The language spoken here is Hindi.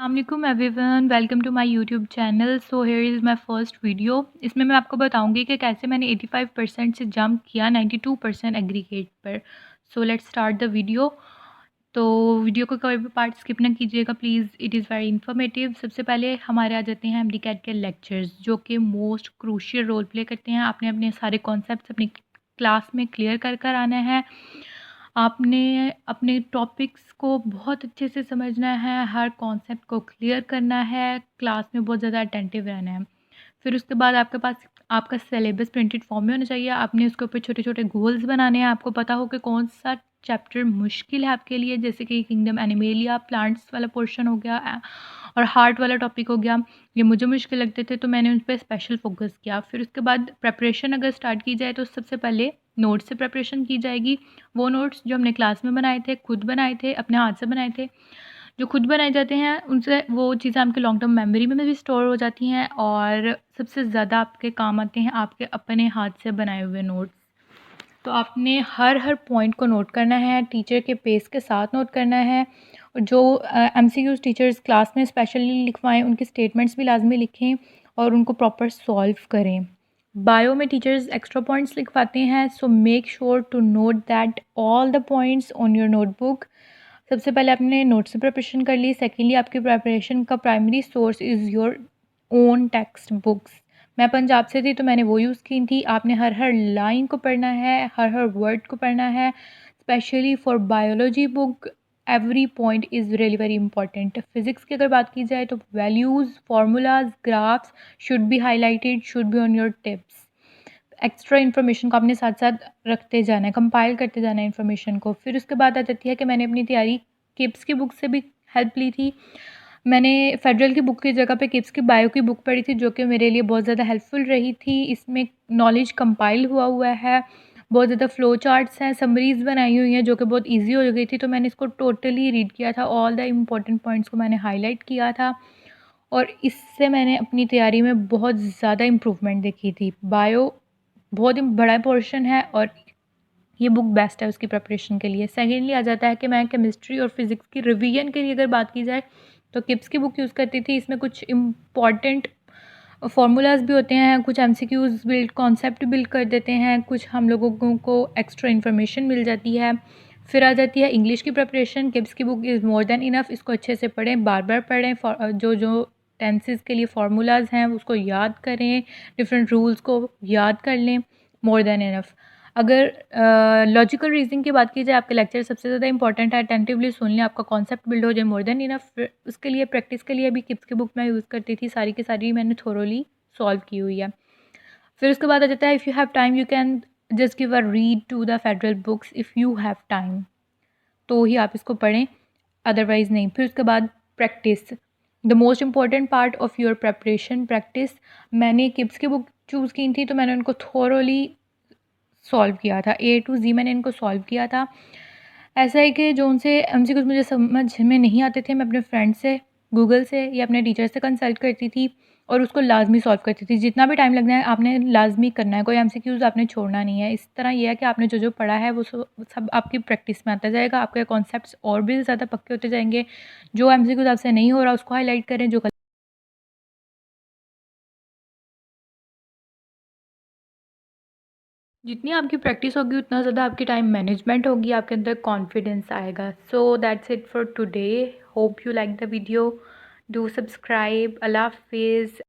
अस्सलामुअलैकुम everyone, welcome to my YouTube channel. So here is my first video. इसमें मैं आपको बताऊंगी कि कैसे मैंने 85% से जंप किया 92% एग्रीगेट पर। So let's start the video. तो वीडियो को कोई भी पार्ट स्किप ना कीजिएगा please, it is very informative. सबसे पहले हमारे आ जाते हैं एमडीकैट के लेक्चर्स, जो कि मोस्ट क्रूशियल रोल प्ले करते हैं। आपने अपने सारे कॉन्सेप्ट अपनी क्लास में क्लियर कर कर आना है। आपने अपने टॉपिक्स को बहुत अच्छे से समझना है, हर कॉन्सेप्ट को क्लियर करना है, क्लास में बहुत ज़्यादा अटेंटिव रहना है। फिर उसके बाद आपके पास आपका सिलेबस प्रिंटेड फॉर्म में होना चाहिए। आपने उसके ऊपर छोटे-छोटे गोल्स बनाने हैं। आपको पता हो कि कौन-सा चैप्टर मुश्किल है आपके लिए, जैसे कि किंगडम एनिमेलिया, प्लांट्स वाला पोर्शन हो गया और हार्ट वाला टॉपिक हो गया। ये मुझे मुश्किल लगते थे तो मैंने उन पे स्पेशल फ़ोकस किया। फिर उसके बाद प्रिपरेशन अगर स्टार्ट की जाए तो सबसे पहले नोट्स से प्रिपरेशन की जाएगी। वो नोट्स जो हमने क्लास में बनाए थे, खुद बनाए थे, अपने हाथ से बनाए थे। जो खुद बनाए जाते हैं उनसे वो चीज़ें आपके लॉन्ग टर्म मेमोरी में भी स्टोर हो जाती हैं और सबसे ज़्यादा आपके काम आते हैं आपके अपने हाथ से बनाए हुए नोट्स। तो आपने हर पॉइंट को नोट करना है, टीचर के पेस के साथ नोट करना है। और जो एमसीक्यूज़ टीचर्स क्लास में स्पेशली लिखवाएँ, उनके स्टेटमेंट्स भी लाज़मी लिखें और उनको प्रॉपर सॉल्व करें। बायो में टीचर्स एक्स्ट्रा पॉइंट्स लिखवाते हैं, so make sure to note that all the points on your notebook. सबसे पहले आपने नोट्स से प्रिपरेशन कर ली। सेकेंडली आपकी प्रिपरेशन का primary source is your own text books. मैं पंजाब से थी तो मैंने वो यूज़ की थी। आपने हर लाइन को पढ़ना है, हर वर्ड को पढ़ना है। Specially for biology book every point is really very important. Physics की अगर बात की जाए तो values, formulas, graphs should be highlighted, should be on your tips. Extra information को आपने साथ-साथ रखते जाना है, कंपाइल करते जाना है इन्फॉर्मेशन को। फिर उसके बाद आ जाती है कि मैंने अपनी तैयारी किप्स की बुक से भी हेल्प ली थी। मैंने फेडरल की बुक की जगह पे किप्स की बायो की बुक पढ़ी थी, जो कि मेरे लिए बहुत ज़्यादा हेल्पफुल रही थी। इसमें नॉलेज कंपाइल हुआ हुआ है, बहुत ज़्यादा फ्लो चार्ट्स हैं, समरीज़ बनाई हुई हैं, जो कि बहुत ईज़ी हो गई थी। तो मैंने इसको टोटली रीड किया था, ऑल द इम्पोर्टेंट पॉइंट्स को मैंने हाईलाइट किया था और इससे मैंने अपनी तैयारी में बहुत ज़्यादा इम्प्रूवमेंट देखी थी। बायो बहुत ही बड़ा पोर्शन है और ये बुक बेस्ट है उसकी प्रिपरेशन के लिए। सेकेंडली आ जाता है कि मैं केमिस्ट्री और फिज़िक्स की रिवीजन के लिए अगर बात की जाए तो किप्स की बुक यूज़ करती थी। इसमें कुछ इम्पॉर्टेंट फार्मूलाज भी होते हैं, कुछ एमसीक्यूज़ बिल्ड कॉन्सेप्ट बिल्ड कर देते हैं, कुछ हम लोगों को एक्स्ट्रा इन्फॉर्मेशन मिल जाती है। फिर आ जाती है इंग्लिश की प्रिपरेशन। किप्स की book is more than enough. इसको अच्छे से पढ़ें, बार-बार पढ़ें। जो टेंसेस के लिए फार्मूलाज हैं उसको याद करें, डिफरेंट रूल्स को याद कर लें, मोर देन इनफ। अगर लॉजिकल रीज़निंग की बात की जाए, आपके लेक्चर सबसे ज़्यादा इंपॉर्टेंट है, अटेंटिवली सुन लें, आपका कॉन्सेप्ट बिल्ड हो जाए, मोर देन इनफ। उसके लिए प्रैक्टिस के लिए भी किप्स की बुक मैं यूज़ करती थी, सारी की सारी मैंने थोरोली सॉल्व की हुई है। फिर उसके बाद आ जाता है if you have time you can just give a read to the federal books if you have time, तो ही आप इसको पढ़ें, अदरवाइज़ नहीं। फिर उसके बाद practice, the most important part of your preparation practice. मैंने किप्स की बुक चूज़ की थी तो मैंने उनको थोरोली सॉल्व किया था, ए टू ज़ी मैंने इनको सॉल्व किया था। ऐसा है कि जो उनसे एमसीक्यूज़ मुझे समझ में नहीं आते थे, मैं अपने फ्रेंड से, गूगल से या अपने टीचर से कंसल्ट करती थी और उसको लाज़मी सॉल्व करती थी। जितना भी टाइम लगना है आपने लाज़मी करना है, कोई एमसीक्यूज़ आपने छोड़ना नहीं है। इस तरह ये है कि आपने जो पढ़ा है वो सब आपकी प्रैक्टिस में आता जाएगा, आपके कॉन्सेप्ट्स और भी ज़्यादा पक्के होते जाएँगे। जो एमसीक्यूज़ आपसे नहीं हो रहा उसको हाइलाइट करें, जो जितनी आपकी प्रैक्टिस होगी उतना ज़्यादा आपकी टाइम मैनेजमेंट होगी, आपके अंदर कॉन्फिडेंस आएगा। So that's it for today. Hope you like the video. Do subscribe. अल्लाह हाफ़िज़।